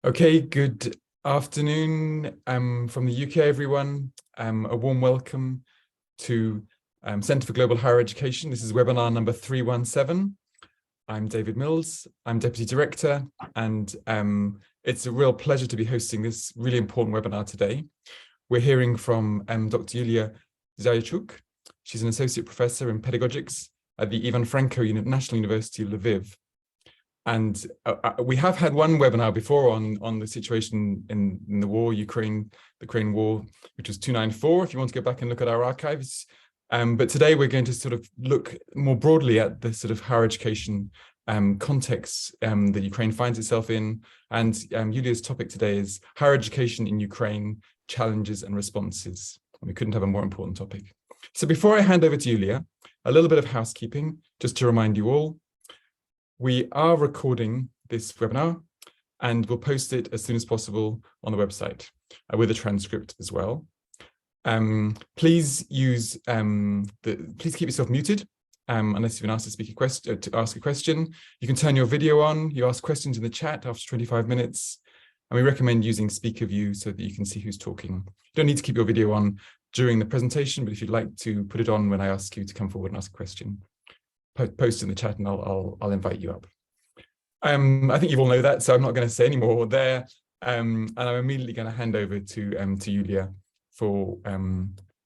Okay, good afternoon from the UK, everyone. A warm welcome to Centre for Global Higher Education. This is webinar number 317. I'm David Mills, I'm Deputy Director, and it's a real pleasure to be hosting this really important webinar today. We're hearing from Dr. Yuliya Zayachuk. She's an Associate Professor in Pedagogics at the Franko National University of Lviv. And we have had one webinar before on the situation in the war, the Ukraine war, which was 294, if you want to go back and look at our archives. But today we're going to sort of look more broadly at the sort of higher education context that Ukraine finds itself in. And Yuliya's topic today is higher education in Ukraine, challenges and responses. And we couldn't have a more important topic. So before I hand over to Yuliya, a little bit of housekeeping, just to remind you all. We are recording this webinar and we'll post it as soon as possible on the website with a transcript as well. Please use please keep yourself muted unless you've been asked to ask a question. You can turn your video on. You ask questions in the chat after 25 minutes, and we recommend using speaker view so that you can see who's talking. You don't need to keep your video on during the presentation, but if you'd like to put it on when I ask you to come forward and ask a question, post in the chat and I'll invite you up. I think you all know that, so I'm not going to say any more there. And I'm immediately going to hand over to Yuliya for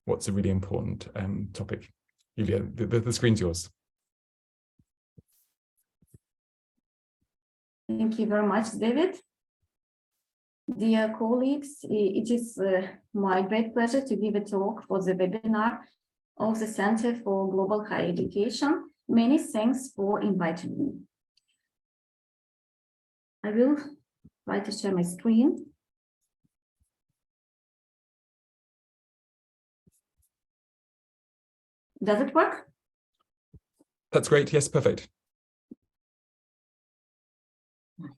what's a really important topic. Yuliya, the screen's yours. Thank you very much, David. Dear colleagues, it is my great pleasure to give a talk for the webinar of the Center for Global Higher Education. Many thanks for inviting me. I will try to share my screen. Does it work? That's great. Yes, perfect. The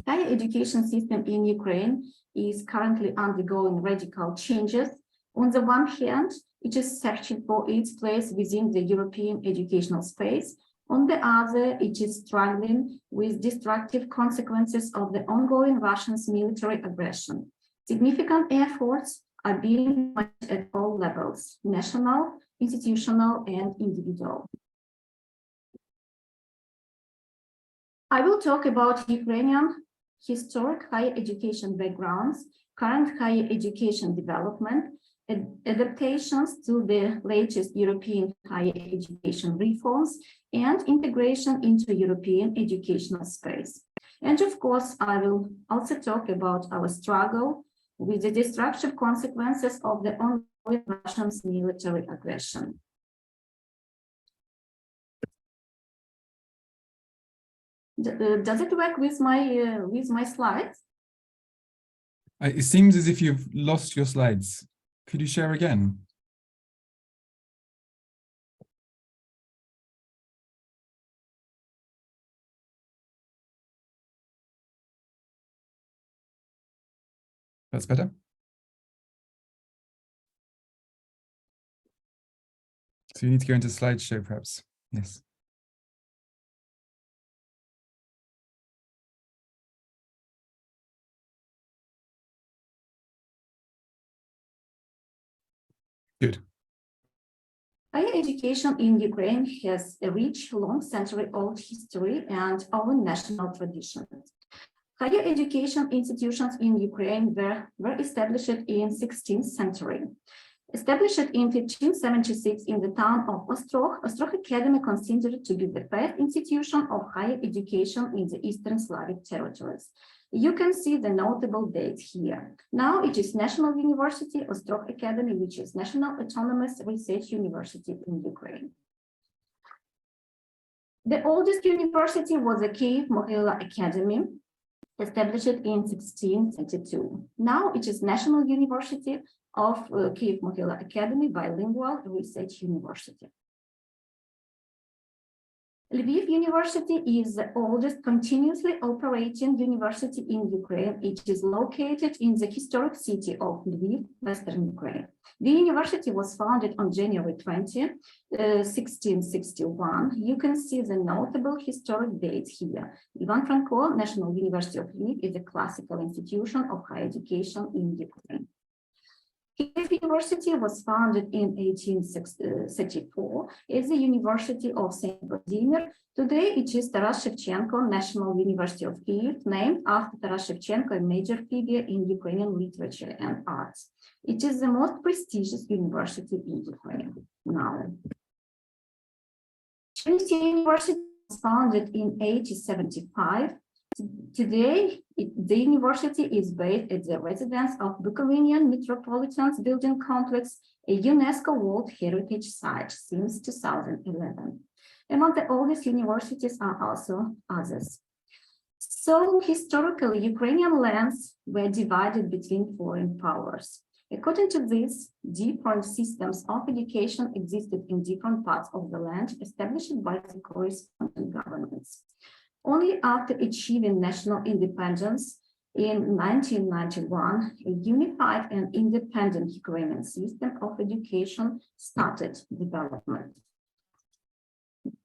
higher education system in Ukraine is currently undergoing radical changes. On the one hand, it is searching for its place within the European educational space. On the other, it is struggling with destructive consequences of the ongoing Russian military aggression. Significant efforts are being made at all levels: national, institutional, and individual. I will talk about Ukrainian historic higher education backgrounds, current higher education development, adaptations to the latest European higher education reforms, and integration into European educational space. And of course, I will also talk about our struggle with the destructive consequences of the ongoing Russian military aggression. Does it work with my slides? It seems as if you've lost your slides. Could you share again? That's better. So you need to go into slideshow, perhaps. Yes. Good. Higher education in Ukraine has a rich, long century-old history and own national traditions. Higher education institutions in Ukraine were established in 16th century. Established in 1576 in the town of Ostrog, Ostrog Academy considered to be the first institution of higher education in the Eastern Slavic territories. You can see the notable dates here. Now it is National University, Ostrog Academy, which is National Autonomous Research University in Ukraine. The oldest university was the Kyiv-Mohyla Academy, established in 1622. Now it is National University of Kyiv-Mohyla Academy, bilingual research university. Lviv University is the oldest continuously operating university in Ukraine. It is located in the historic city of Lviv, Western Ukraine. The university was founded on January 20, 1661. You can see the notable historic dates here. Franko National University of Lviv is a classical institution of higher education in Ukraine. Kyiv University was founded in 1834 as the University of St. Vladimir. Today, it is Taras Shevchenko National University of Kyiv, named after Taras Shevchenko, a major figure in Ukrainian literature and arts. It is the most prestigious university in Ukraine now. Trinity University was founded in 1875. Today, the university is based at the residence of Bukovinian Metropolitan's building complex, a UNESCO World Heritage Site since 2011. Among the oldest universities are also others. So, historically, Ukrainian lands were divided between foreign powers. According to this, different systems of education existed in different parts of the land established by the corresponding governments. Only after achieving national independence in 1991, a unified and independent Ukrainian system of education started development.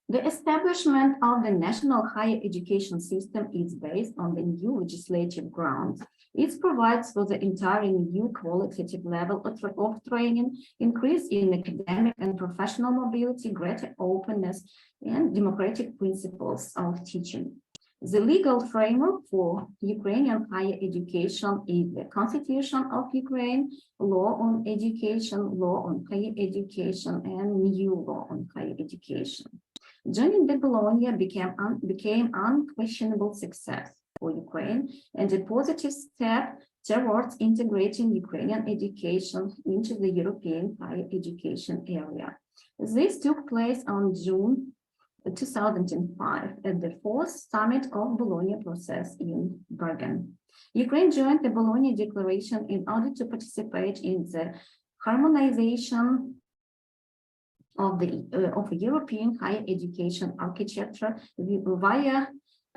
The establishment of the national higher education system is based on the new legislative grounds. It provides for the entirely new qualitative level of training, increase in academic and professional mobility, greater openness, and democratic principles of teaching. The legal framework for Ukrainian higher education is the Constitution of Ukraine, Law on Education, Law on Higher Education, and New Law on Higher Education. Joining the Bologna became unquestionable success for Ukraine and a positive step towards integrating Ukrainian education into the European higher education area. This took place on June 2005 at the fourth summit of Bologna process in Bergen. Ukraine joined the Bologna Declaration in order to participate in the harmonization of European higher education architecture via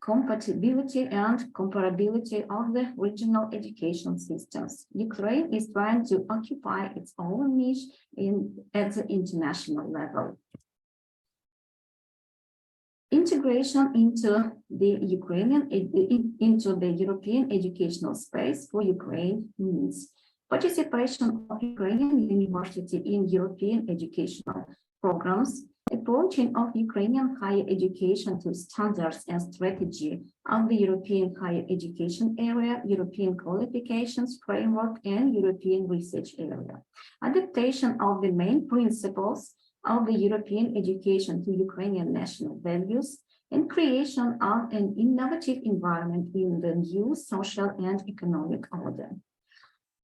compatibility and comparability of the regional education systems. Ukraine is trying to occupy its own niche at the international level. Integration into the European educational space for Ukraine means participation of Ukrainian university in European educational programs, approaching of Ukrainian higher education to standards and strategy of the European higher education area, European qualifications framework, and European research area. Adaptation of the main principles of the European education to Ukrainian national values, and creation of an innovative environment in the new social and economic order.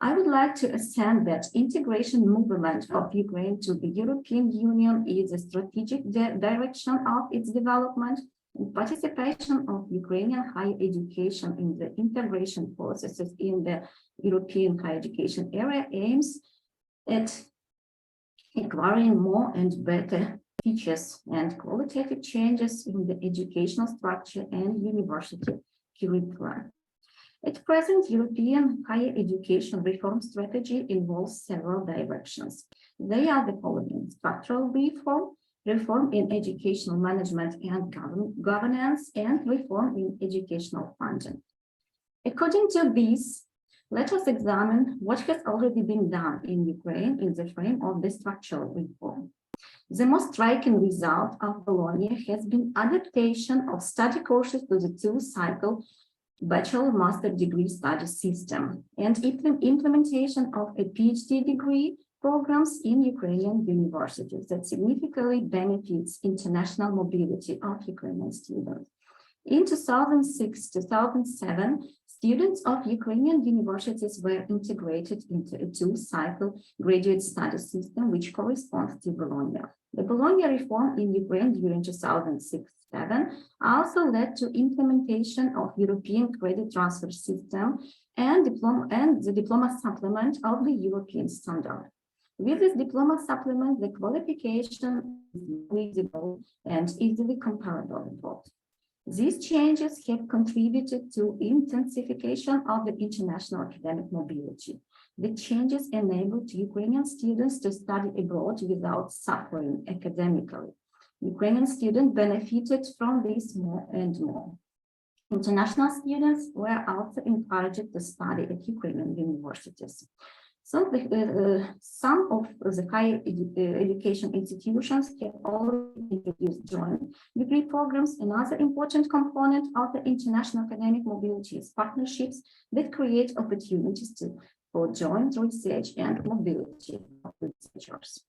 I would like to assert that integration movement of Ukraine to the European Union is a strategic direction of its development, and participation of Ukrainian higher education in the integration processes in the European higher education area aims at acquiring more and better features and qualitative changes in the educational structure and university curricula. At present, European higher education reform strategy involves several directions. They are the following: structural reform in educational management and governance, and reform in educational funding. According to these, let us examine what has already been done in Ukraine in the frame of the structural reform. The most striking result of Bologna has been adaptation of study courses to the two-cycle bachelor-master degree study system and implementation of a PhD degree programs in Ukrainian universities that significantly benefits international mobility of Ukrainian students. In 2006-2007, students of Ukrainian universities were integrated into a two-cycle graduate study system, which corresponds to Bologna. The Bologna reform in Ukraine during 2006-07 also led to implementation of European credit transfer system and the diploma supplement of the European standard. With this diploma supplement, the qualification visible and easily comparable abroad. These changes have contributed to intensification of the international academic mobility. The changes enabled Ukrainian students to study abroad without suffering academically. Ukrainian students benefited from this more and more. International students were also encouraged to study at Ukrainian universities. Some of the higher education institutions have already introduced joint degree programs. Another important component of the international academic mobility is partnerships that create opportunities for joint research and mobility of researchers.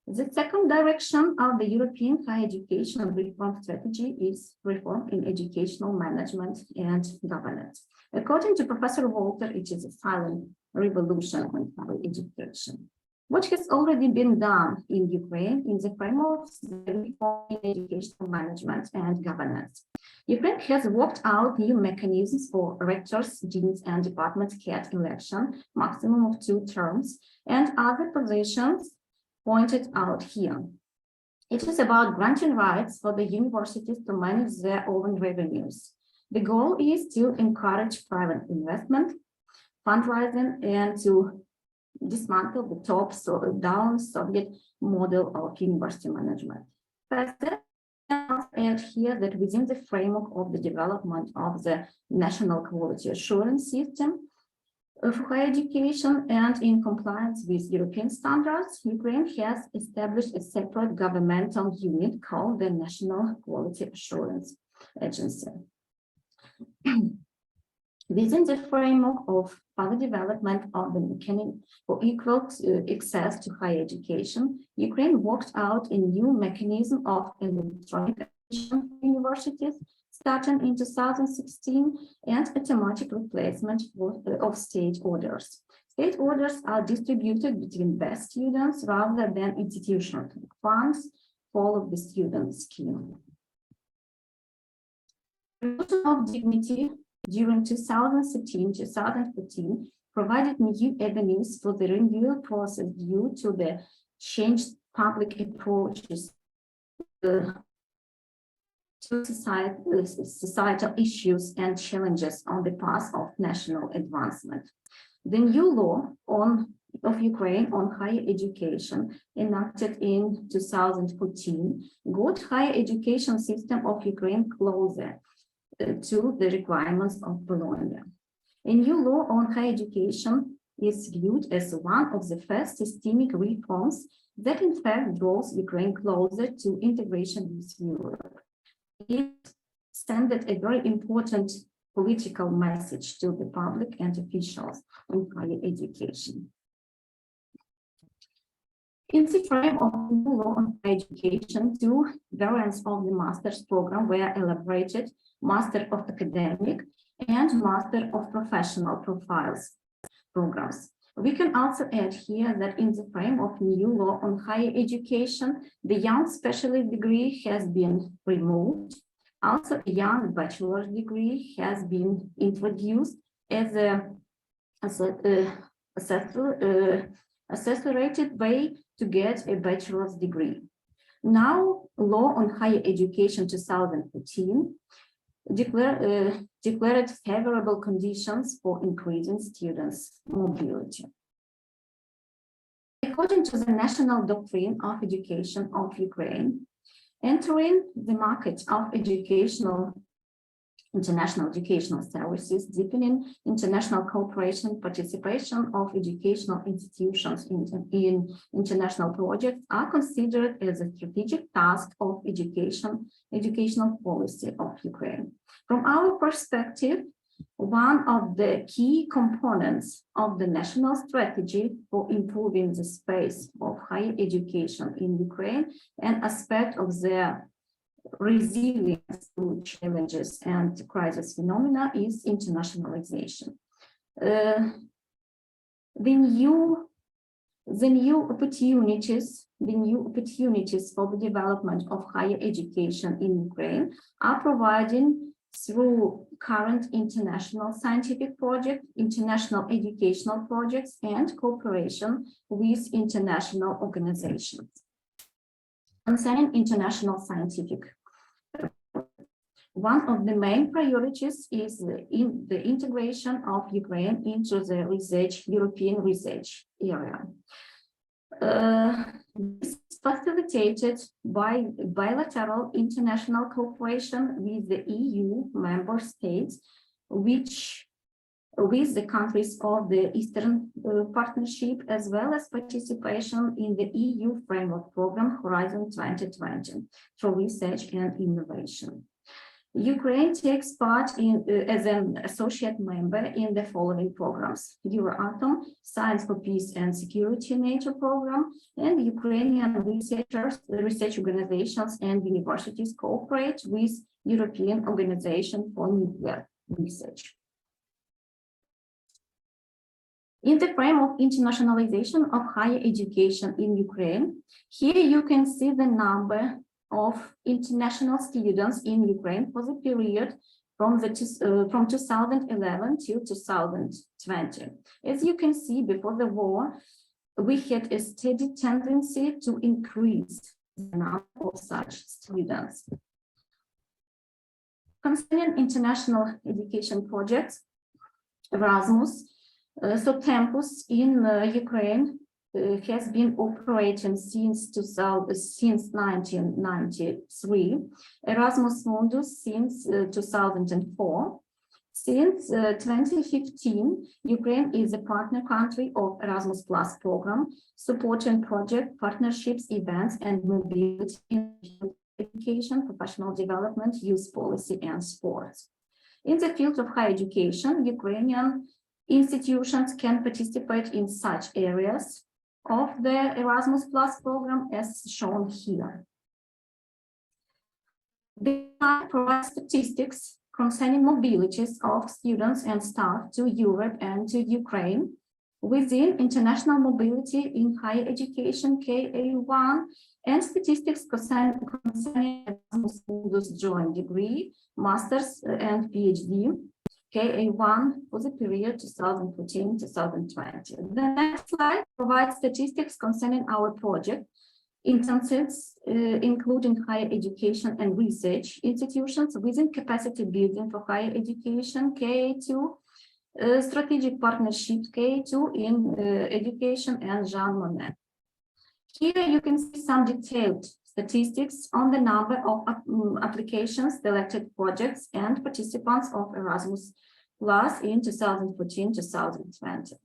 The second direction of the European higher education reform strategy is reform in educational management and governance. According to Professor Walter, it is a silent revolution in higher education. What has already been done in Ukraine in the framework of the reform in educational management and governance? Ukraine has worked out new mechanisms for rectors, deans, and department head election, maximum of 2 terms, and other positions pointed out here. It is about granting rights for the universities to manage their own revenues. The goal is to encourage private investment, fundraising, and to dismantle the top-down Soviet model of university management. Further, add here that within the framework of the development of the national quality assurance system for higher education and in compliance with European standards, Ukraine has established a separate governmental unit called the National Quality Assurance Agency. Within the framework of further development of the mechanism for equal access to higher education, Ukraine worked out a new mechanism of electronic admission universities starting in 2016 and automatic replacement of state orders. State orders are distributed between best students rather than institutional funds follow the student scheme. Promotion of dignity during 2013-2014 provided new avenues for the renewal process due to the changed public approaches to societal issues and challenges on the path of national advancement. The new law of Ukraine on higher education, enacted in 2014, got higher education system of Ukraine closer to the requirements of Bologna. A new law on higher education is viewed as one of the first systemic reforms that in fact draws Ukraine closer to integration with Europe. It sent a very important political message to the public and officials in higher education. In the frame of the new law on higher education, 2 variants of the master's program were elaborated: Master of Academic and Master of Professional Profiles programs. We can also add here that in the frame of new law on higher education, the young specialist degree has been removed. Also, a young bachelor's degree has been introduced as accelerated way to get a bachelor's degree. Now, Law on Higher Education 2014 declared favorable conditions for increasing students' mobility. According to the National Doctrine of Education of Ukraine, entering the market of international educational services, deepening international cooperation, participation of educational institutions in international projects are considered as a strategic task of educational policy of Ukraine. From our perspective, one of the key components of the national strategy for improving the space of higher education in Ukraine, an aspect of their resilience to challenges and crisis phenomena, is internationalization. The new opportunities for the development of higher education in Ukraine are providing through current international scientific projects, international educational projects, and cooperation with international organizations. Concerning international scientific, one of the main priorities is the integration of Ukraine into the European research area. This is facilitated by bilateral international cooperation with the EU member states, with the countries of the Eastern Partnership, as well as participation in the EU framework program Horizon 2020 for research and innovation. Ukraine takes part as an associate member in the following programs: Euratom, Science for Peace and Security NATO program, and Ukrainian research organizations and universities cooperate with European Organization for Nuclear Research. In the frame of internationalization of higher education in Ukraine, here you can see the number of international students in Ukraine for the period from 2011 to 2020. As you can see, before the war, we had a steady tendency to increase the number of such students. Concerning international education projects, Erasmus, Campus in Ukraine has been operating since 1993, Erasmus Mundus since 2004. Since 2015, Ukraine is a partner country of Erasmus Plus program, supporting project partnerships, events, and mobility in education, professional development, youth policy, and sports. In the field of higher education, Ukrainian institutions can participate in such areas of the Erasmus Plus program as shown here. They provide statistics concerning mobilities of students and staff to Europe and to Ukraine within international mobility in higher education KA1 and statistics concerning Erasmus Mundus joint degree, master's and PhD KA1 for the period 2014-2020. The next slide provides statistics concerning our project intensives, including higher education and research institutions within capacity building for higher education KA2, strategic partnership KA2 in education, and Jean Monnet. Here you can see some detailed statistics on the number of applications, selected projects, and participants of Erasmus Plus in 2014-2020.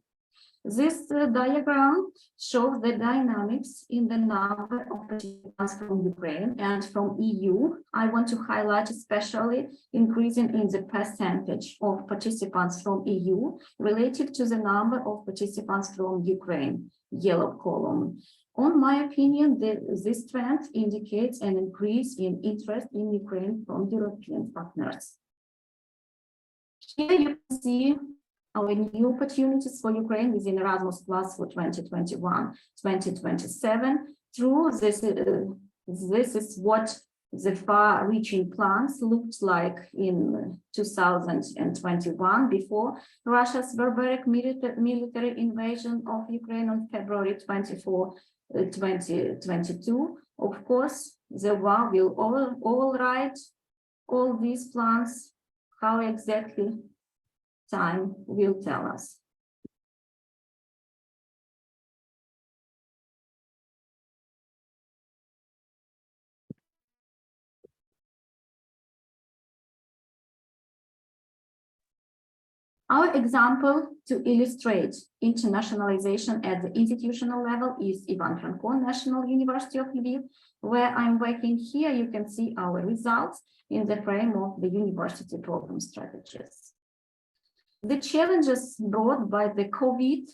This diagram shows the dynamics in the number of participants from Ukraine and from EU. I want to highlight especially increasing in the percentage of participants from EU relative to the number of participants from Ukraine, yellow column. On my opinion, this trend indicates an increase in interest in Ukraine from European partners. Here you can see our new opportunities for Ukraine within Erasmus Plus for 2021-2027. Through this, this is what the far-reaching plans looked like in 2021 before Russia's barbaric military invasion of Ukraine on February 24, 2022. Of course, the war will override all these plans. How exactly, time will tell us. Our example to illustrate internationalization at the institutional level is Franko National University of Lviv, where I'm working. Here you can see our results in the frame of the university program strategies. The challenges brought by the COVID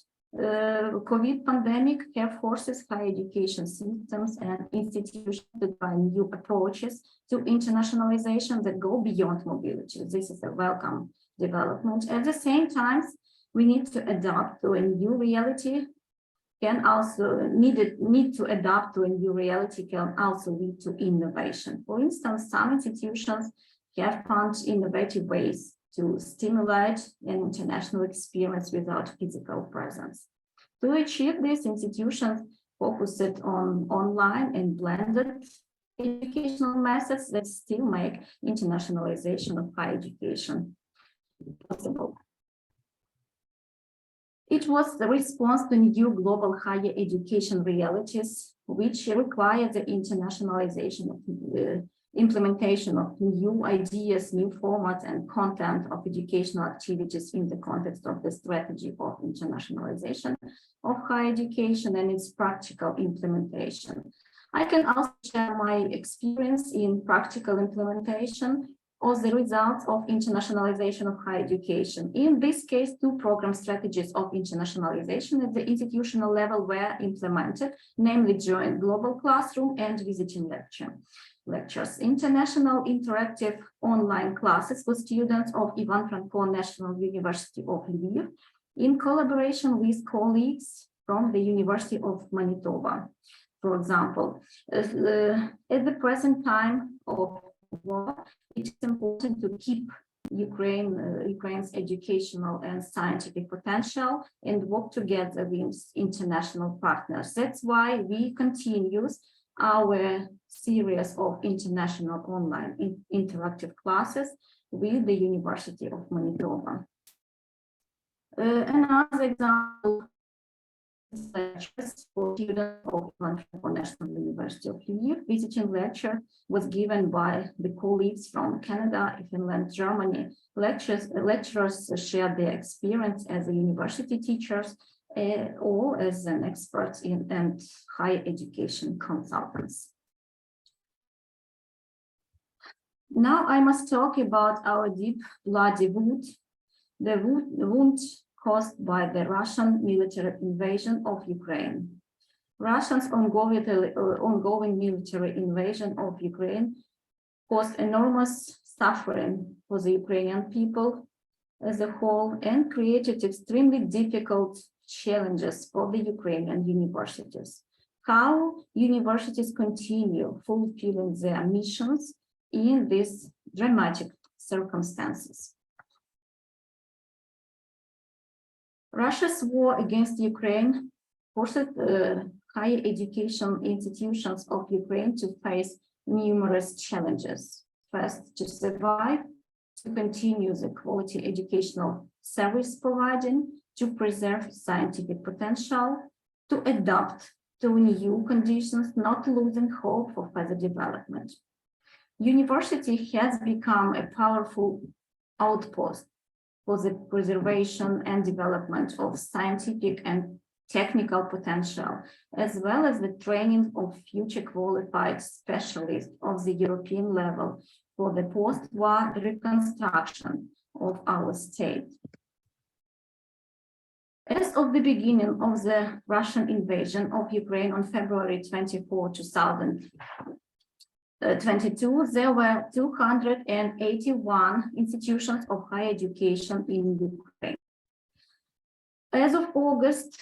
pandemic have forced higher education systems and institutions to try new approaches to internationalization that go beyond mobility. This is a welcome development. At the same time, we need to adapt to a new reality. Need to adapt to a new reality can also lead to innovation. For instance, some institutions have found innovative ways to stimulate an international experience without physical presence. To achieve this, institutions focused on online and blended educational methods that still make internationalization of higher education possible. It was the response to new global higher education realities, which required the internationalization of the implementation of new ideas, new formats, and content of educational activities in the context of the strategy of internationalization of higher education and its practical implementation. I can also share my experience in practical implementation of the results of internationalization of higher education. In this case, two program strategies of internationalization at the institutional level were implemented, namely joint global classroom and visiting lectures. International interactive online classes for students of Franko National University of Lviv in collaboration with colleagues from the University of Manitoba. For example, at the present time of war, it is important to keep Ukraine's educational and scientific potential and work together with international partners. That's why we continue our series of international online interactive classes with the University of Manitoba. Another example, lectures for students of Franko National University of Lviv. Visiting lecture was given by the colleagues from Canada, Finland, Germany. Lecturers shared their experience as university teachers or as an expert in and higher education consultants. Now I must talk about our deep bloody wound, the wound caused by the Russian military invasion of Ukraine. Russia's ongoing military invasion of Ukraine caused enormous suffering for the Ukrainian people as a whole and created extremely difficult challenges for the Ukrainian universities. How universities continue fulfilling their missions in these dramatic circumstances. Russia's war against Ukraine forced higher education institutions of Ukraine to face numerous challenges. First, to survive, to continue the quality educational service providing, to preserve scientific potential, to adapt to new conditions, not losing hope for further development. University has become a powerful outpost for the preservation and development of scientific and technical potential, as well as the training of future qualified specialists of the European level for the post-war reconstruction of our state. As of the beginning of the Russian invasion of Ukraine on February 24, 2022, there were 281 institutions of higher education in Ukraine. As of August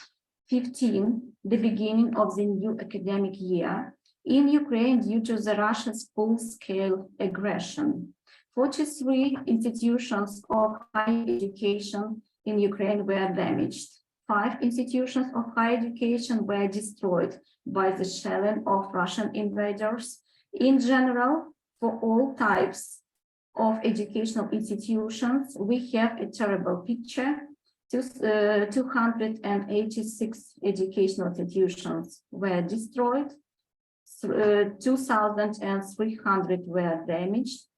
15, the beginning of the new academic year, in Ukraine, due to the Russia's full-scale aggression, 43 institutions of higher education in Ukraine were damaged. 5 institutions of higher education were destroyed by the shelling of Russian invaders. In general, for all types of educational institutions, we have a terrible picture. 286 educational institutions were destroyed, 2,300 were damaged,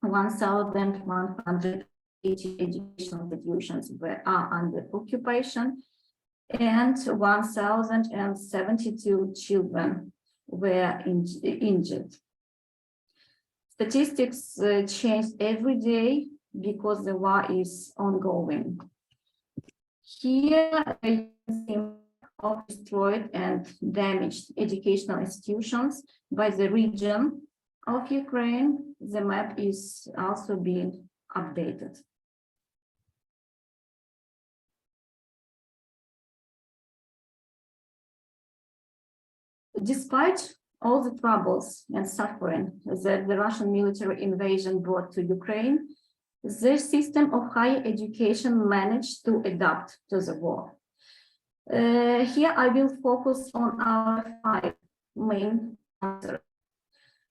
1,180 educational institutions are under occupation, and 1,072 children were injured. Statistics change every day because the war is ongoing. Here, of destroyed and damaged educational institutions by the region of Ukraine. The map is also being updated. Despite all the troubles and suffering that the Russian military invasion brought to Ukraine, the system of higher education managed to adapt to the war. Here I will focus on our 5 main answers.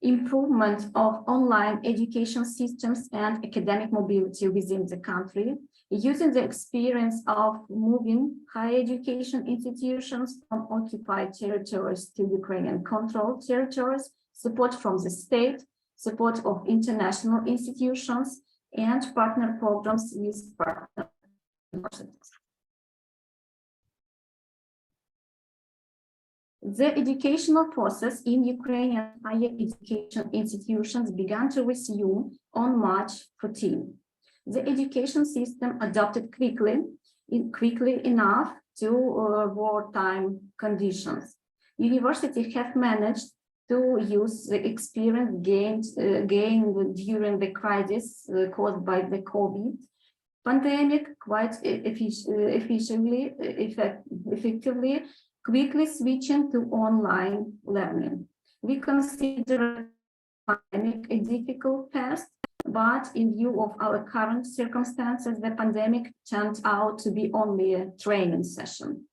Improvement of online education systems and academic mobility within the country, using the experience of moving higher education institutions from occupied territories to Ukrainian-controlled territories, support from the state, support of international institutions, and partner programs with partner universities. The educational process in Ukrainian higher education institutions began to resume on March 14. The education system adapted quickly enough to wartime conditions. Universities have managed to use the experience gained during the crisis caused by the COVID pandemic quite effectively, quickly switching to online learning. We consider pandemic a difficult task, but in view of our current circumstances, the pandemic turned out to be only a training session.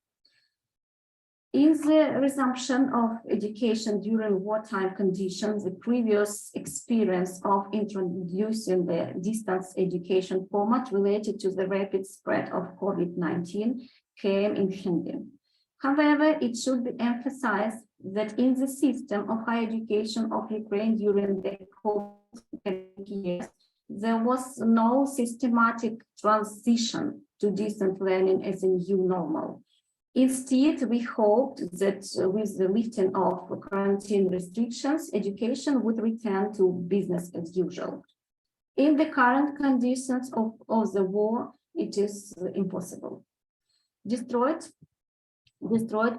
In the resumption of education during wartime conditions, the previous experience of introducing the distance education format related to the rapid spread of COVID-19 came in handy. However, it should be emphasized that in the system of higher education of Ukraine during the COVID years, there was no systematic transition to distance learning as a new normal. Instead, we hoped that with the lifting of quarantine restrictions, education would return to business as usual. In the current conditions of the war, it is impossible. Destroyed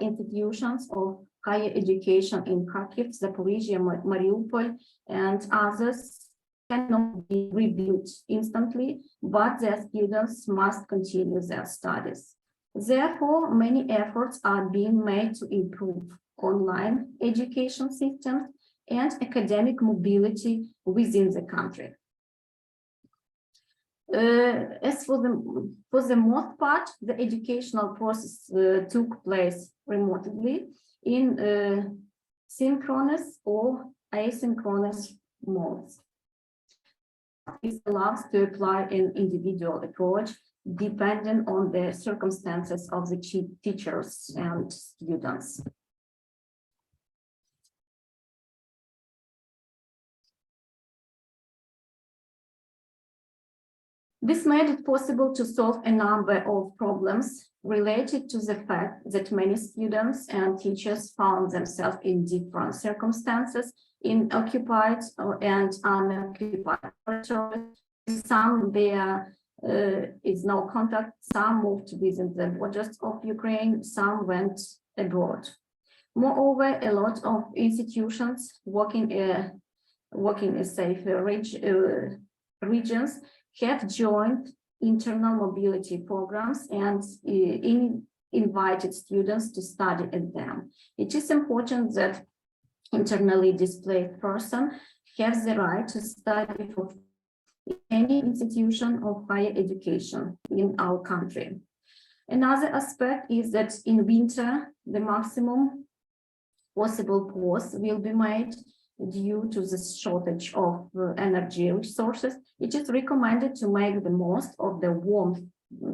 institutions of higher education in Kharkiv, Zaporizhia, Mariupol, and others cannot be rebuilt instantly, but their students must continue their studies. Therefore, many efforts are being made to improve online education systems and academic mobility within the country. As for the most part, the educational process took place remotely in synchronous or asynchronous modes. This allows to apply an individual approach depending on the circumstances of the teachers and students. This made it possible to solve a number of problems related to the fact that many students and teachers found themselves in different circumstances in occupied and unoccupied territories. Some there is no contact, some moved within the borders of Ukraine, some went abroad. Moreover, a lot of institutions working in safer regions have joined internal mobility programs and invited students to study at them. It is important that internally displaced person has the right to study for any institution of higher education in our country. Another aspect is that in winter, the maximum possible pause will be made due to the shortage of energy resources. It is recommended to make the most of the warm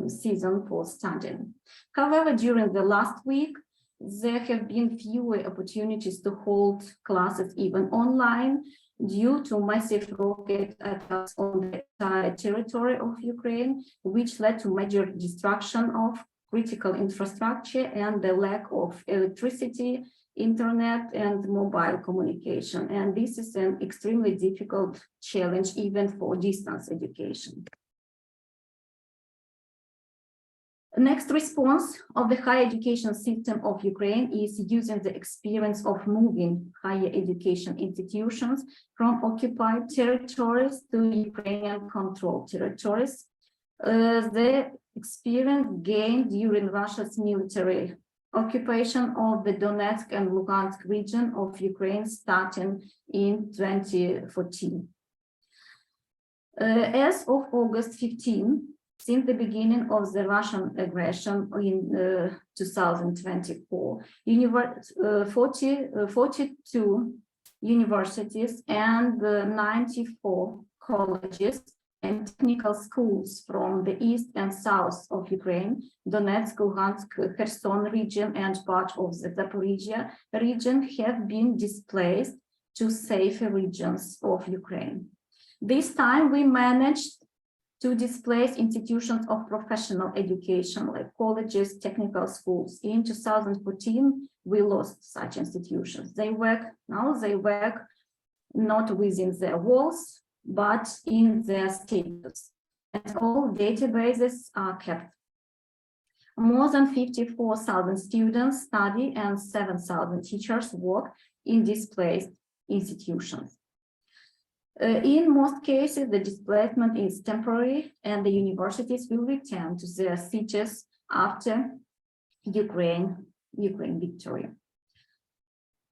season for studying. However, during the last week, there have been fewer opportunities to hold classes even online due to massive rocket attacks on the entire territory of Ukraine, which led to major destruction of critical infrastructure and the lack of electricity, internet, and mobile communication. And this is an extremely difficult challenge even for distance education. Next response of the higher education system of Ukraine is using the experience of moving higher education institutions from occupied territories to Ukrainian-controlled territories. The experience gained during Russia's military occupation of the Donetsk and Luhansk region of Ukraine starting in 2014. As of August 15, Since the beginning of the Russian aggression in 2024, 42 universities and 94 colleges and technical schools from the east and south of Ukraine, Donetsk, Luhansk, Kherson region, and part of the Zaporizhia region have been displaced to safer regions of Ukraine. This time we managed to displace institutions of professional education like colleges, technical schools. In 2014, we lost such institutions. They work not within their walls, but in their status, and all databases are kept. More than 54,000 students study and 7,000 teachers work in displaced institutions. In most cases, the displacement is temporary and the universities will return to their cities after Ukraine victory.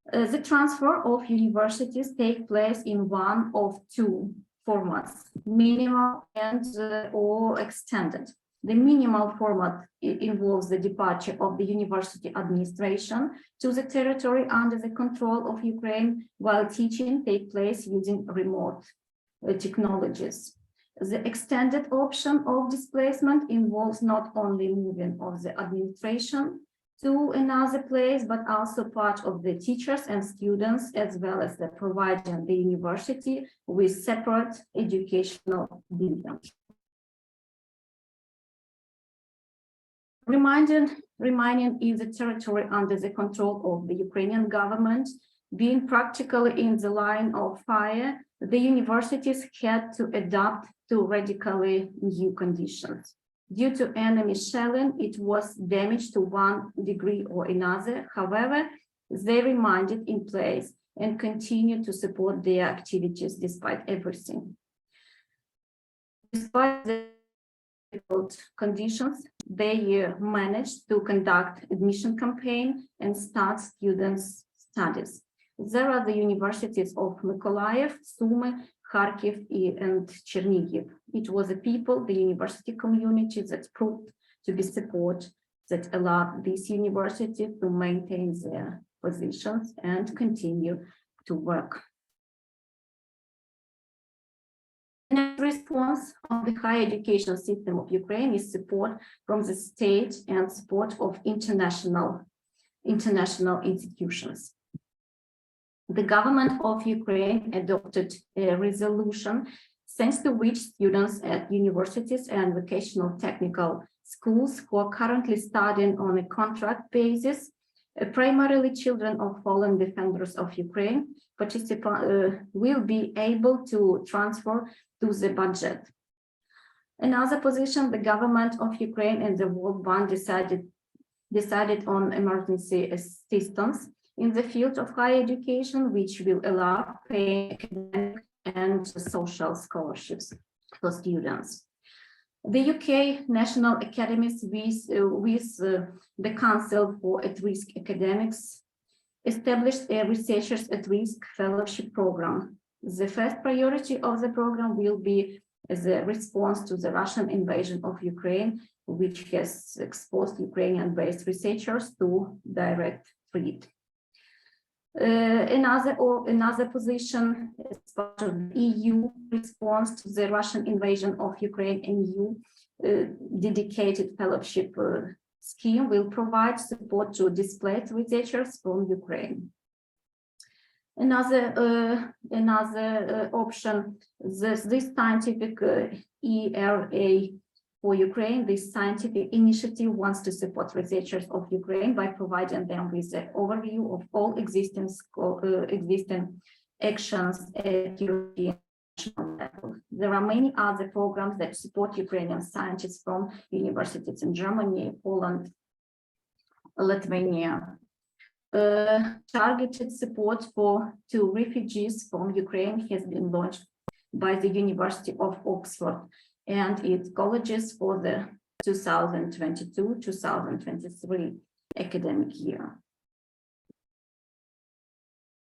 The transfer of universities take place in one of two formats, minimal and or extended. The minimal format involves the departure of the university administration to the territory under the control of Ukraine, while teaching takes place using remote technologies. The extended option of displacement involves not only moving of the administration to another place, but also part of the teachers and students, as well as the providing the university with separate educational buildings. Remaining in the territory under the control of the Ukrainian government, being practically in the line of fire, the universities had to adapt to radically new conditions. Due to enemy shelling, it was damaged to one degree or another. However, they remained in place and continued to support their activities despite everything. Despite the difficult conditions, they managed to conduct admission campaign and start students' studies. There are the universities of Mykolaiv, Sumy, Kharkiv, and Chernihiv. It was the people, the university community that proved to be support that allowed these universities to maintain their positions and continue to work. In response of the higher education system of Ukraine is support from the state and support of international institutions. The government of Ukraine adopted a resolution thanks to which students at universities and vocational technical schools who are currently studying on a contract basis, primarily children of fallen defenders of Ukraine, will be able to transfer to the budget. Another position, the government of Ukraine and the World Bank decided on emergency assistance in the field of higher education, which will allow paying academic and social scholarships for students. The UK National Academies with the Council for At-Risk Academics established a Researchers at Risk Fellowship Program. The first priority of the program will be the response to the Russian invasion of Ukraine, which has exposed Ukrainian-based researchers to direct threat. Another position as part of the EU response to the Russian invasion of Ukraine, and EU dedicated fellowship scheme will provide support to displaced researchers from Ukraine. Another option, this scientific ERA for Ukraine, this scientific initiative wants to support researchers of Ukraine by providing them with an overview of all existing actions at European level. There are many other programs that support Ukrainian scientists from universities in Germany, Poland, Lithuania. Targeted support to refugees from Ukraine has been launched by the University of Oxford and its colleges for the 2022-2023 academic year.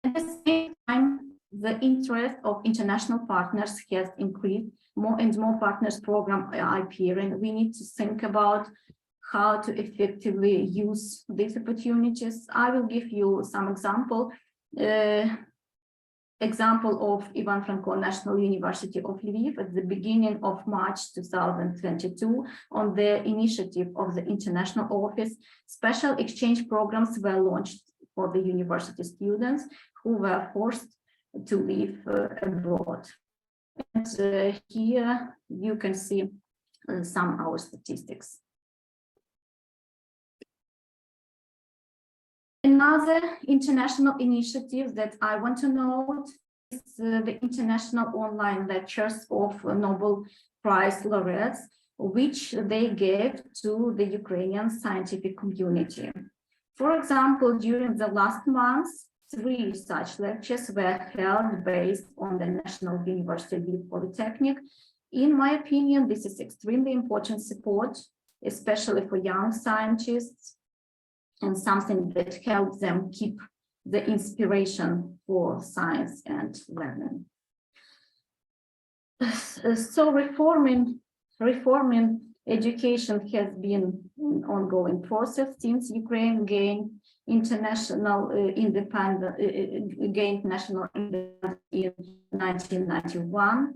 At the same time, the interest of international partners has increased. More and more partners program are appearing. We need to think about how to effectively use these opportunities. I will give you some example of Franko National University of Lviv at the beginning of March 2022. On the initiative of the International Office, special exchange programs were launched for the university students who were forced to live abroad. And here you can see some of our statistics. Another international initiative that I want to note is the international online lectures of Nobel Prize laureates, which they gave to the Ukrainian scientific community. For example, during the last months, 3 such lectures were held based on the National University of Lviv Polytechnic. In my opinion, this is extremely important support, especially for young scientists, and something that helps them keep the inspiration for science and learning. So reforming education has been an ongoing process since Ukraine gained national independence in 1991.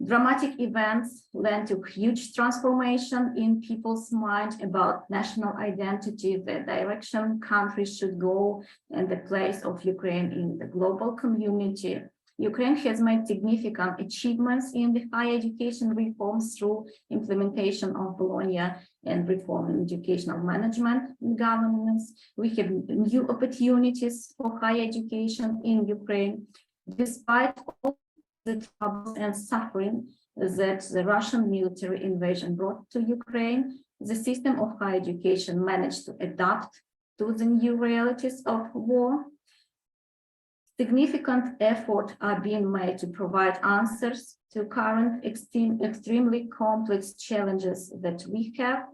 Dramatic events led to huge transformation in people's mind about national identity, the direction countries should go, and the place of Ukraine in the global community. Ukraine has made significant achievements in the higher education reforms through implementation of Bologna and reform in educational management and governance. We have new opportunities for higher education in Ukraine, despite all the troubles and suffering that the Russian military invasion brought to Ukraine. The system of higher education managed to adapt to the new realities of war. Significant efforts are being made to provide answers to current extremely complex challenges that we have.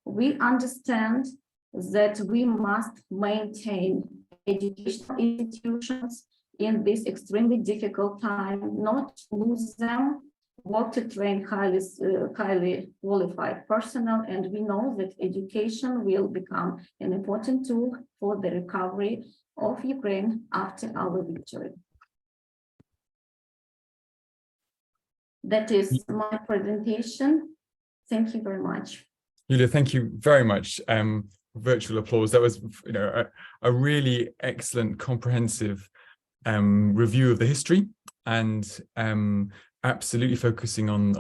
We understand that we must maintain educational institutions in this extremely difficult time, not lose them, work to train highly qualified personnel, and we know that education will become an important tool for the recovery of Ukraine after our victory. That is my presentation. Thank you very much. Yuliya, thank you very much. Virtual applause. That was, a really excellent, comprehensive review of the history, and absolutely focusing on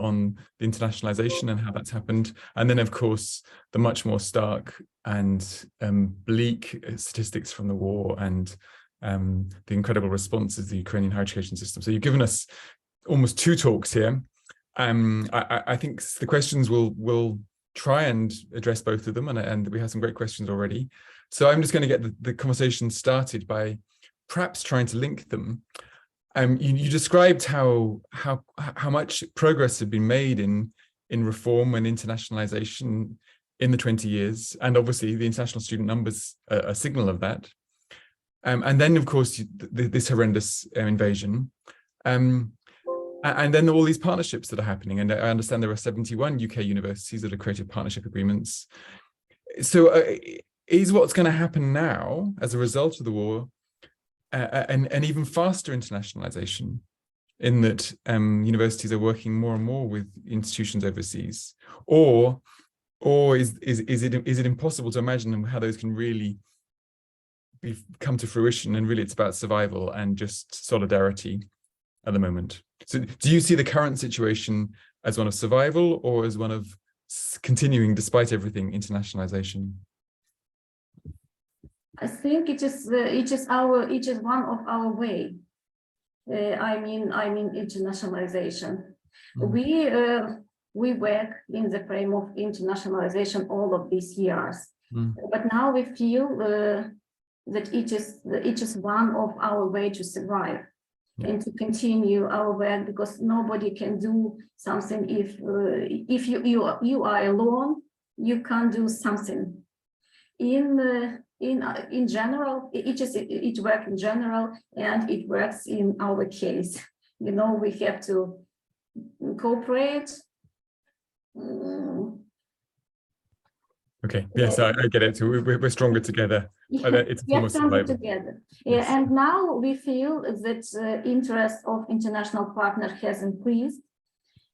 the internationalization and how that's happened, and then of course the much more stark and bleak statistics from the war and the incredible responses of the Ukrainian higher education system. So you've given us almost 2 talks here. I think the questions will try and address both of them, and we have some great questions already. So I'm just going to get the conversation started by perhaps trying to link them. You described how much progress had been made in reform and internationalization in the 20 years, and obviously the international student numbers are a signal of that. And then, of course, this horrendous invasion, and then all these partnerships that are happening. And I understand there are 71 UK universities that have created partnership agreements. So is what's going to happen now as a result of the war an even faster internationalization, in that universities are working more and more with institutions overseas, or is it impossible to imagine how those can really come to fruition, and really it's about survival and just solidarity at the moment? So do you see the current situation as one of survival, or as one of continuing, despite everything, internationalization? I think it is one of our way. I mean internationalization. Mm. We work in the frame of internationalization all of these years, but now we feel that it is one of our way to survive. Yeah. And to continue our work, because nobody can do something if you are alone. You can't do something. In in general, it works in general, and it works in our case. You know, we have to cooperate. Okay, yes, I get it. So we're stronger together. It's a form of survival. Together. Yes. And now we feel that interest of international partner has increased.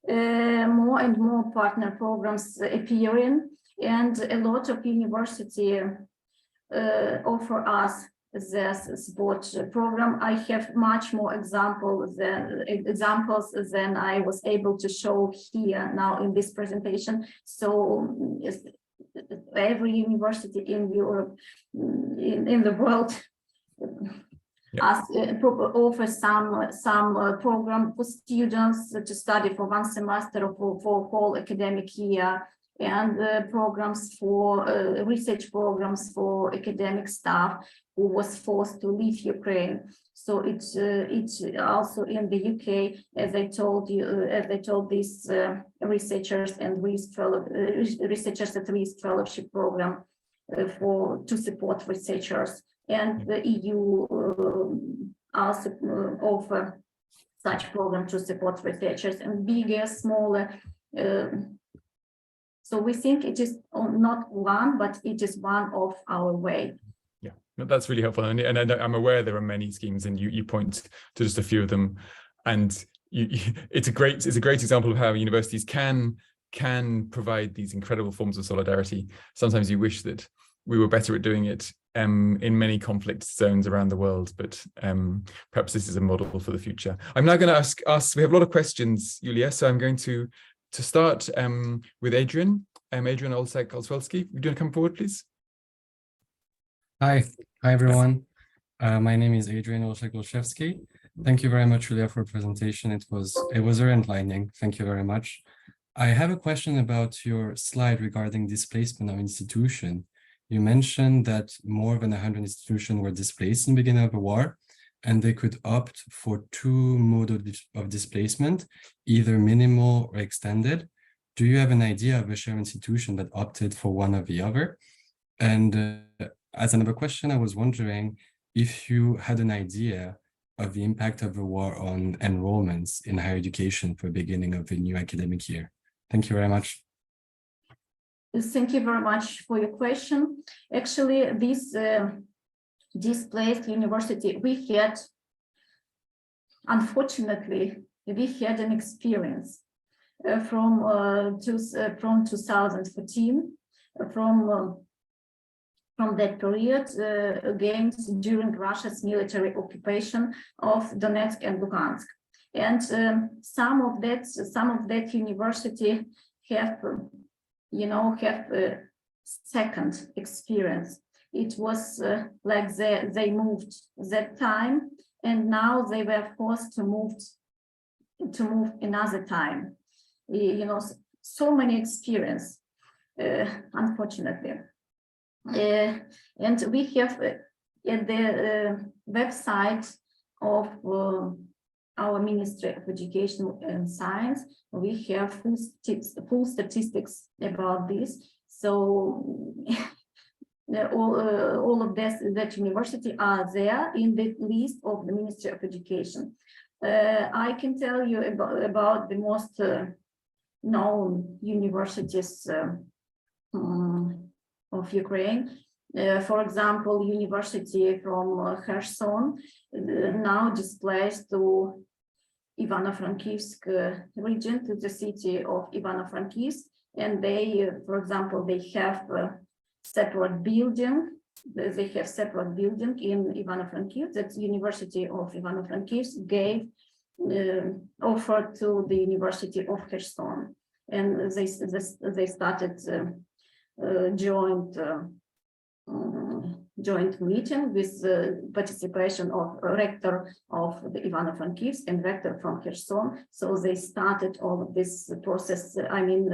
More and more partner programs appearing, and a lot of university offer us this support program. I have much more examples than I was able to show here now in this presentation. So every university in Europe, in the world, offer some program for students to study for one semester or for whole academic year, and programs for research programs for academic staff who was forced to leave Ukraine. So it's also in the UK, as I told you, as I told these researchers and researchers at risk fellowship program to support researchers. And the EU also offer such program to support researchers, and bigger, smaller. So we think it is not one, but it is one of our way. Yeah, no, that's really helpful. And I'm aware there are many schemes, and you point to just a few of them. And it's a great example of how universities can provide these incredible forms of solidarity. Sometimes you wish that we were better at doing it in many conflict zones around the world, but perhaps this is a model for the future. I'm now going to ask us, we have a lot of questions, Yuliya, so I'm going to start with Adrian. Adrian Olszak-Olszewski, would you want to come forward, please? Hi everyone. My name is Adrian Olszak-Olszewski. Thank you very much, Yuliya, for the presentation. It was very enlightening. Thank you very much. I have a question about your slide regarding displacement of institution. You mentioned that more than 100 institutions were displaced in the beginning of the war, and they could opt for two modes of displacement, either minimal or extended. Do you have an idea of a shared institution that opted for one or the other? And as another question, I was wondering if you had an idea of the impact of the war on enrollments in higher education for the beginning of the new academic year. Thank you very much. Thank you very much for your question. Actually, this displaced university, unfortunately, we had an experience from 2014, from that period, again during Russia's military occupation of Donetsk and Luhansk, and some of that university have a second experience. It was like they moved that time, and now they were forced to move another time. So many experience, unfortunately. And we have at the website of our Ministry of Education and Science, we have full statistics about this. So all of that university are there in the list of the Ministry of Education. I can tell you about the most known universities of Ukraine. For example, University from Kherson now displaced to Ivano-Frankivsk region, to the city of Ivano-Frankivsk, and they, for example, they have a separate building. They have separate building in Ivano-Frankivsk that University of Ivano-Frankivsk gave offered to the University of Kherson, and they started joint meeting with participation of rector of the Ivano-Frankivsk and rector from Kherson. So they started all of this process. I mean,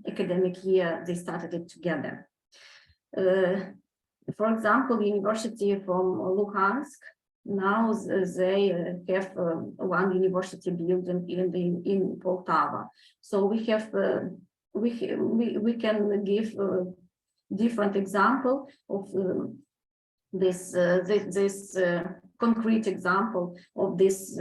academic year, they started it together. For example, University from Luhansk, now they have one university building in Poltava. So we have we can give different example of this concrete example of this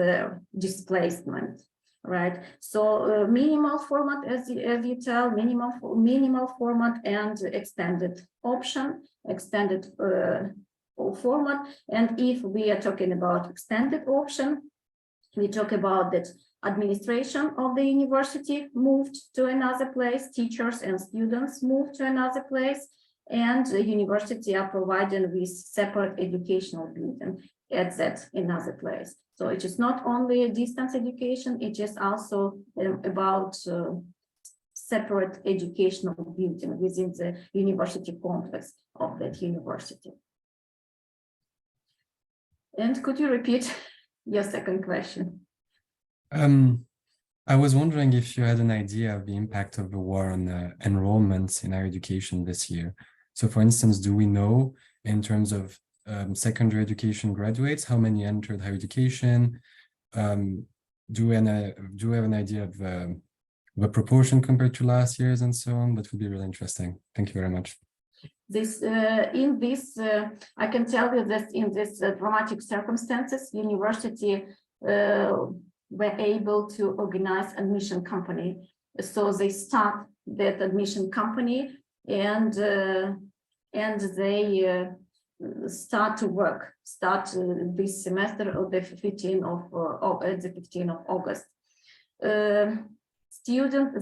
displacement, right? So minimal format, as you tell, minimal format and extended option, extended format. And if we are talking about extended option, we talk about that administration of the university moved to another place, teachers and students moved to another place, and the university are providing with separate educational building at that another place. So it is not only a distance education, it is also about separate educational building within the university complex of that university. And could you repeat your second question? I was wondering if you had an idea of the impact of the war on enrollments in higher education this year. So for instance, do we know in terms of secondary education graduates, how many entered higher education? Do we have an idea of the proportion compared to last year's and so on? That would be really interesting. Thank you very much. I can tell you that in this dramatic circumstances, university were able to organize admission company. So they start that admission company and they start to work, this semester of the 15th of August.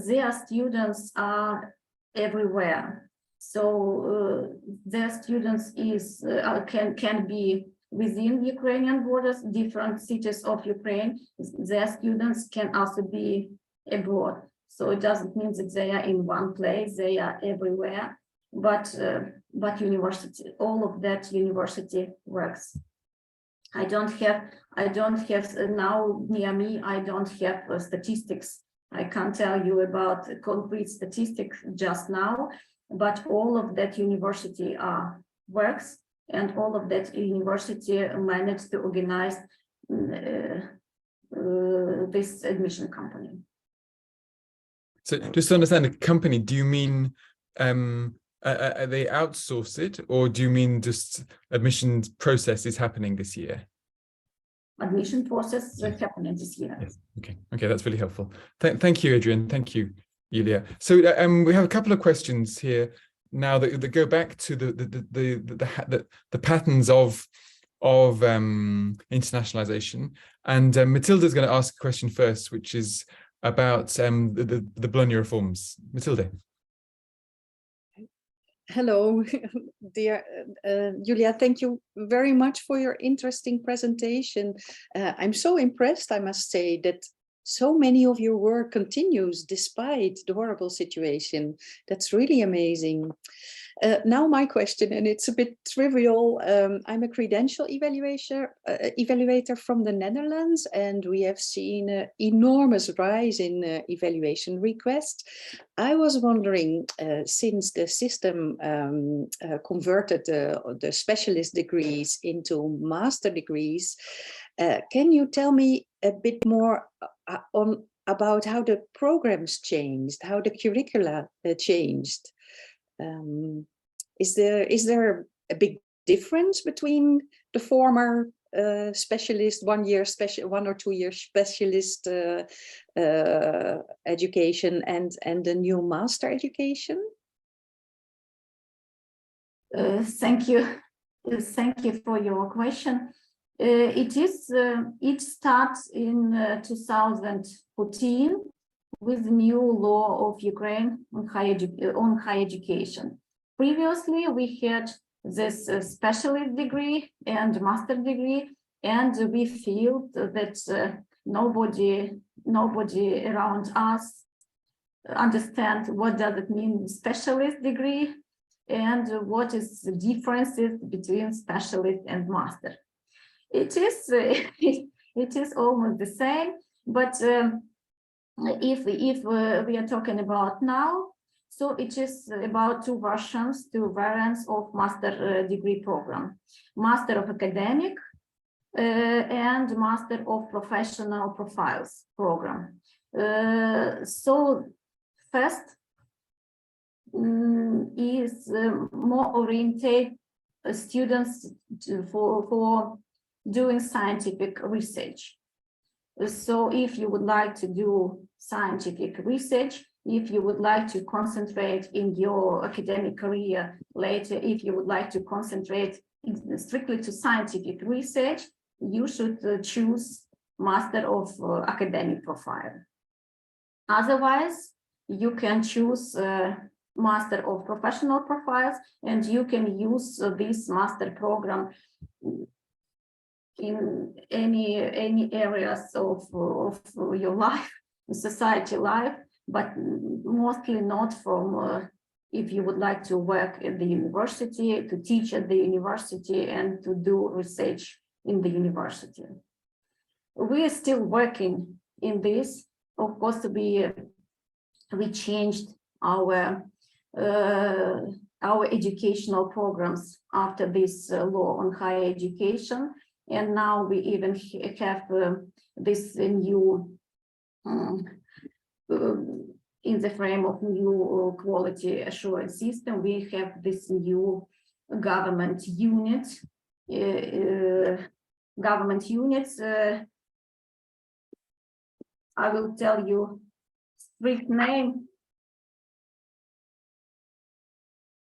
Their students are everywhere. So their students can be within Ukrainian borders, different cities of Ukraine. Their students can also be abroad. So it doesn't mean that they are in one place, they are everywhere. But university, all of that university works. I don't have now near me, I don't have statistics. I can't tell you about concrete statistics just now, but all of that university works, and all of that university managed to organize this admission company. So just to understand the company, do you mean they outsource it, or do you mean just admissions process is happening this year? Admission process is happening this year. Yes. Okay, that's really helpful. Thank you, Adrian. Thank you, Yuliya. So we have a couple of questions here now that go back to the patterns of internationalization. And Matilda is going to ask a question first, which is about the Bologna reforms. Matilda. Hello, dear Yuliya, thank you very much for your interesting presentation. I'm so impressed, I must say, that so many of your work continues despite the horrible situation. That's really amazing. Now my question, and it's a bit trivial. I'm a credential evaluator from the Netherlands, and we have seen an enormous rise in evaluation requests. I was wondering, since the system converted the specialist degrees into master degrees, can you tell me a bit more about how the programs changed, how the curricula changed? Is there a big difference between the former specialist, 1 or 2 year specialist education and the new master education? Thank you for your question. It starts in 2014 with new law of Ukraine on higher education. Previously, we had this specialist degree and master degree, and we feel that nobody around us understand what does it mean specialist degree and what is the differences between specialist and master. It is almost the same, but if we are talking about now, so it is about two variants of master degree program: Master of Academic and Master of Professional Profiles program. So first, is more oriented students for doing scientific research. So if you would like to do scientific research, if you would like to concentrate in your academic career later, if you would like to concentrate strictly to scientific research, you should choose Master of Academic Profile. Otherwise, you can choose Master of Professional Profiles, and you can use this master program in any areas of your life, society life, but mostly not from if you would like to work at the university, to teach at the university, and to do research in the university. We are still working in this. Of course, we changed our educational programs after this law on higher education, and now we even have this new in the frame of new quality assurance system. We have this new government unit. Government units. I will tell you strict name.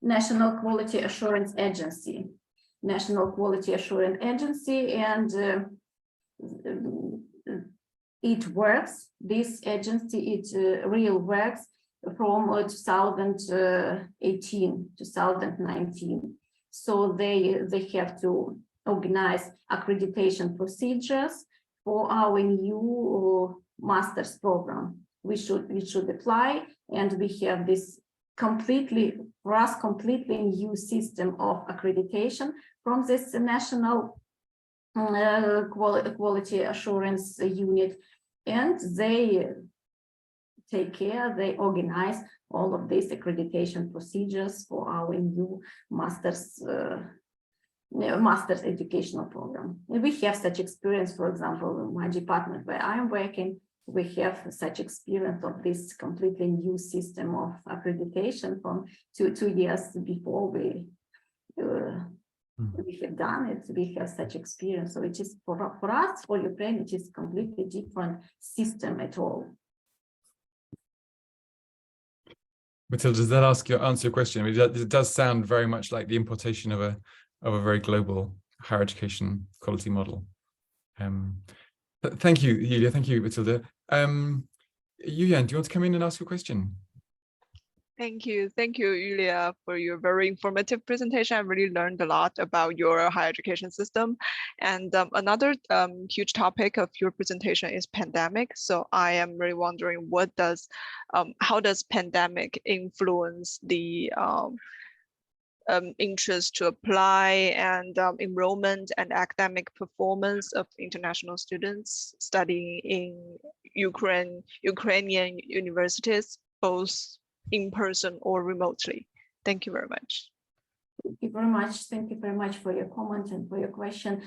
National Quality Assurance Agency. National Quality Assurance Agency, and it works. This agency, it real works from 2018, 2019. So they have to organize accreditation procedures for our new master's program. We should apply, and we have this completely new system of accreditation from this national quality assurance unit, and they take care, they organize all of these accreditation procedures for our new master's educational program. And we have such experience. For example, in my department where I am working, we have such experience of this completely new system of accreditation from two years before we have done it. We have such experience. So it is for us, for Ukraine, it is completely different system at all. Matilda, does that answer your question? I mean, it does sound very much like the importation of a very global higher education quality model. Thank you, Yuliya. Thank you, Matilda. Yuliya, do you want to come in and ask your question? Thank you, Yuliya, for your very informative presentation. I really learned a lot about your higher education system. And another huge topic of your presentation is pandemic. So I am really wondering, how does pandemic influence the interest to apply and enrollment and academic performance of international students studying in Ukrainian universities, both in person or remotely? Thank you very much. Thank you very much. Thank you very much for your comment and for your question.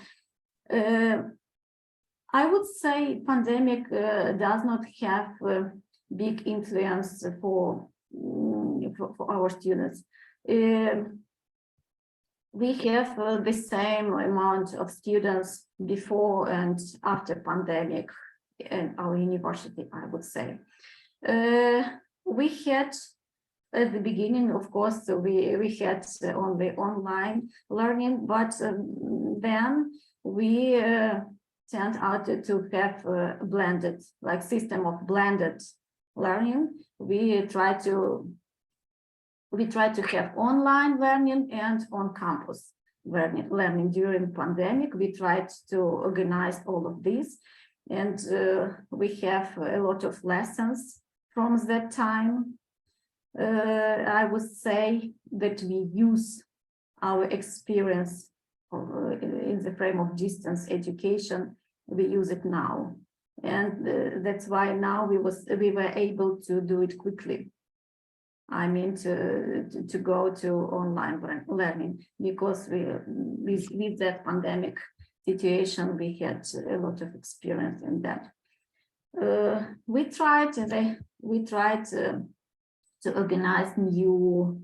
I would say pandemic does not have a big influence for our students. We have the same amount of students before and after pandemic in our university, I would say. We had at the beginning, of course, we had only online learning, but then we turned out to have a blended, like system of blended learning. We try to have online learning and on campus learning during pandemic. We tried to organize all of this, and we have a lot of lessons from that time. I would say that we use our experience in the frame of distance education. We use it now, and that's why now we were able to do it quickly. I mean, to go to online learning, because with that pandemic situation, we had a lot of experience in that. We tried to organize new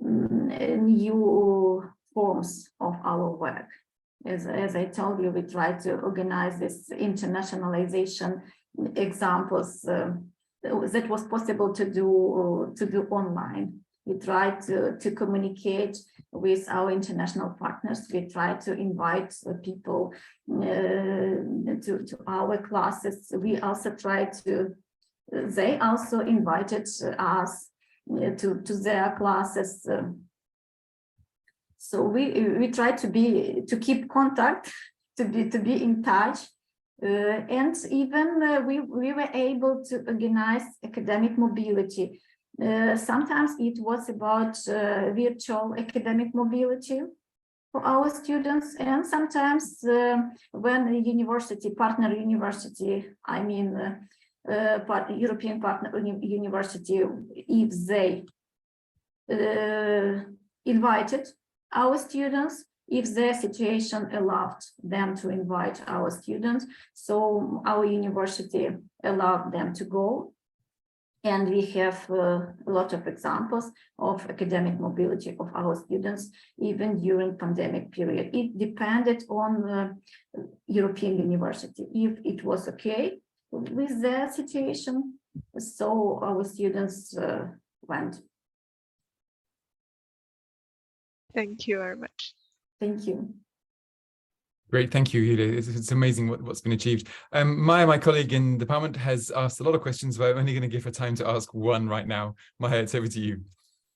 new forms of our work. As I told you, we try to organize this internationalization examples that was possible to do online. We try to communicate with our international partners. We try to invite people to our classes. We also try to, they also invited us to their classes. So we try to keep contact, to be in touch, and even we were able to organize academic mobility. Sometimes it was about virtual academic mobility for our students, and sometimes when a university, partner university, I mean European partner university, if they invited our students, if their situation allowed them to invite our students, so our university allowed them to go. And we have a lot of examples of academic mobility of our students, even during pandemic period. It depended on European university. If it was okay with their situation, so our students went. Thank you very much. Thank you. Great, thank you, Yuliya. It's amazing what's been achieved. Maya, my colleague in the department, has asked a lot of questions, but I'm only going to give her time to ask one right now. Maya, it's over to you.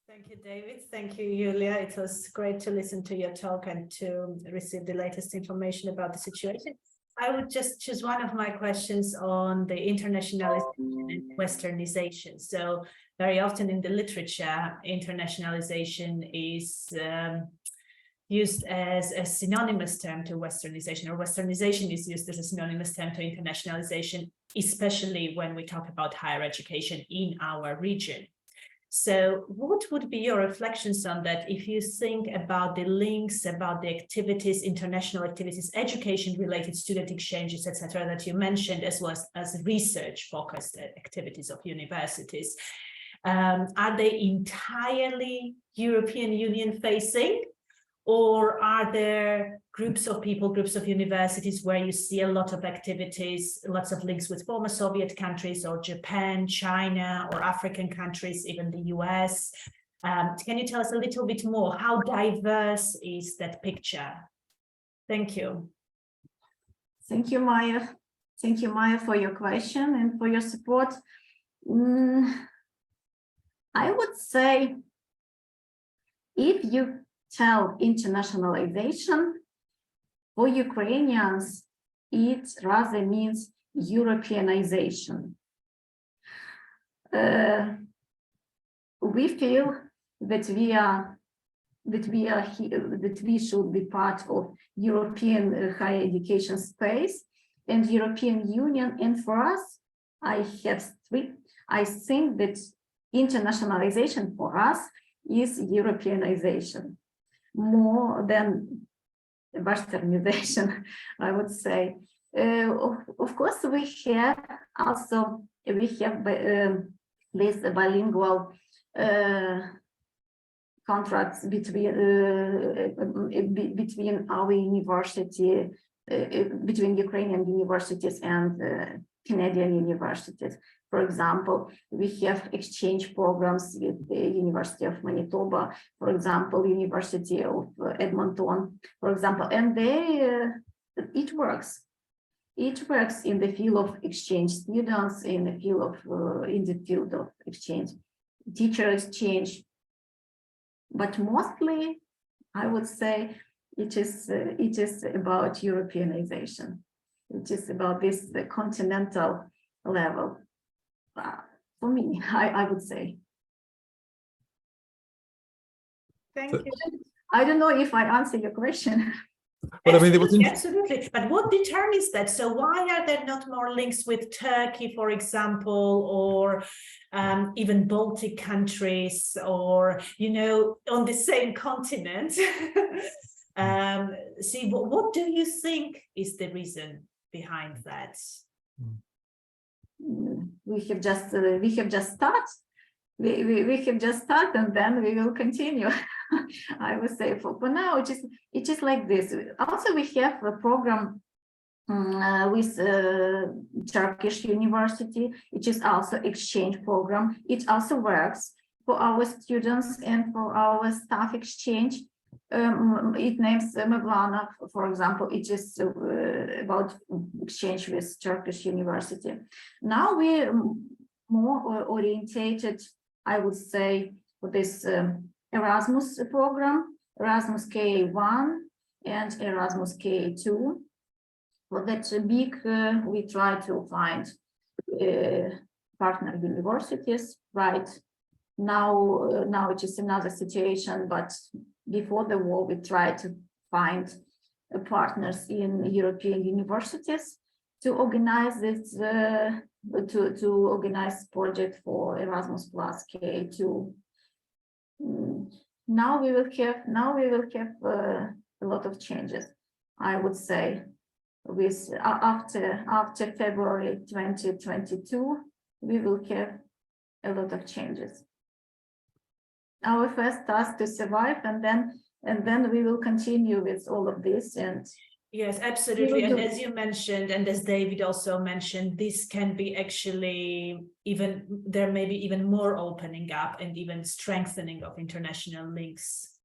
Thank you, David. Thank you, Yuliya. It was great to listen to your talk and to receive the latest information about the situation. I would just choose one of my questions on the internationalization and westernization. So very often in the literature, internationalization is used as a synonymous term to westernization, or westernization is used as a synonymous term to internationalization, especially when we talk about higher education in our region. So what would be your reflections on that if you think about the links, about the activities, international activities, education-related student exchanges, etc., that you mentioned, as well as research-focused activities of universities? Are they entirely European Union facing? Or are there groups of people, groups of universities where you see a lot of activities, lots of links with former Soviet countries or Japan, China, or African countries, even the US? Can you tell us a little bit more? How diverse is that picture? Thank you. Thank you, Maya. Thank you, Maya, for your question and for your support. I would say if you tell internationalization, for Ukrainians, it rather means Europeanization. We feel that we should be part of European higher education space and European Union. And for us, I think that internationalization for us is Europeanization more than westernization, I would say. Of course, we have this bilingual contracts between our university, between Ukrainian universities and Canadian universities. For example, we have exchange programs with the University of Manitoba, for example, University of Edmonton, for example, and it works. It works in the field of exchange students, in the field of exchange, teacher exchange. But mostly, I would say it is about Europeanization. It is about this continental level. For me, I would say. Thank you. I don't know if I answer your question. Well, I mean, Absolutely. But what determines that? So why are there not more links with Turkey, for example, or even Baltic countries, or, on the same continent? See, what do you think is the reason behind that? We have just started. we have just started, and then we will continue. I would say for now, it is like this. Also, we have a program with Turkish university, which is also exchange program. It also works for our students and for our staff exchange. It names Mevlana, for example. It is about exchange with Turkish university. Now we're more orientated, I would say, for this Erasmus program, Erasmus K1 and Erasmus K2. For that big, we try to find partner universities. Right now it is another situation, but before the war, we tried to find partners in European universities to organize this, to organize project for Erasmus Plus K2. Now we will have a lot of changes, I would say. With after February 2022, we will have a lot of changes. Our first task to survive, and then we will continue with all of this. And yes, absolutely. And as you mentioned, and as David also mentioned, this can be actually there may be even more opening up and even strengthening of international links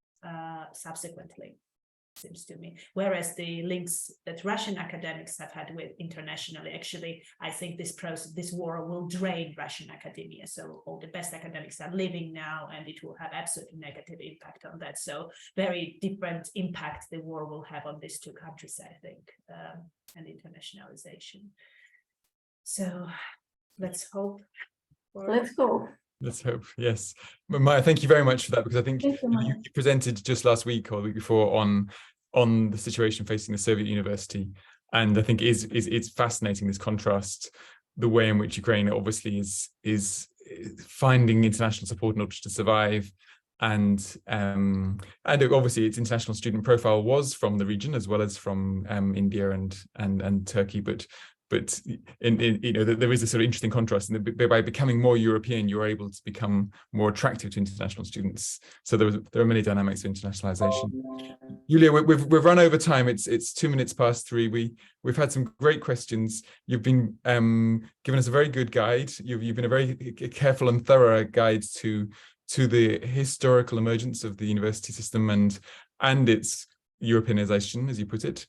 subsequently, seems to me. Whereas the links that Russian academics have had with internationally, actually, I think this war will drain Russian academia. So all the best academics are leaving now, and it will have absolutely negative impact on that. So very different impact the war will have on these two countries, I think, and internationalization. So let's hope. Let's hope. Let's hope, yes. Maya, thank you very much for that, because I think you presented just last week or the week before on the situation facing the Soviet university. And I think it's fascinating, this contrast, the way in which Ukraine obviously is finding international support in order to survive. And obviously its international student profile was from the region as well as from India and Turkey, but there is a sort of interesting contrast, and by becoming more European, you're able to become more attractive to international students. So there are many dynamics of internationalization. Yuliya, we've run over time. It's 3:02. We've had some great questions. You've been given us a very good guide. You've been a very careful and thorough guide to the historical emergence of the university system and its Europeanization, as you put it.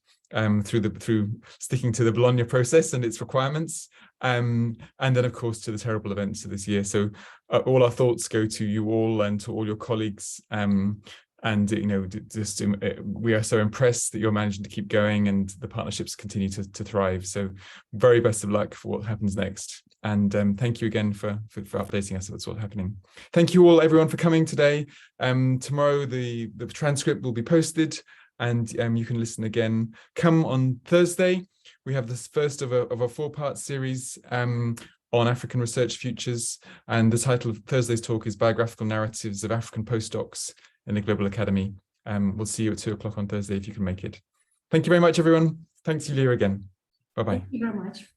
Through sticking to the Bologna process and its requirements, and then of course to the terrible events of this year. So all our thoughts go to you all and to all your colleagues. We are so impressed that you're managing to keep going and the partnerships continue to thrive. So very best of luck for what happens next. And thank you again for updating us. That's what's happening. Thank you all, everyone, for coming today. Tomorrow the transcript will be posted, and you can listen again. Come on Thursday, we have this first of a 4-part series on African research futures. And the title of Thursday's talk is Biographical Narratives of African Postdocs in the Global Academy. We'll see you at 2 o'clock on Thursday if you can make it. Thank you very much, everyone. Thanks, Yuliya, again. Bye-bye. Thank you very much.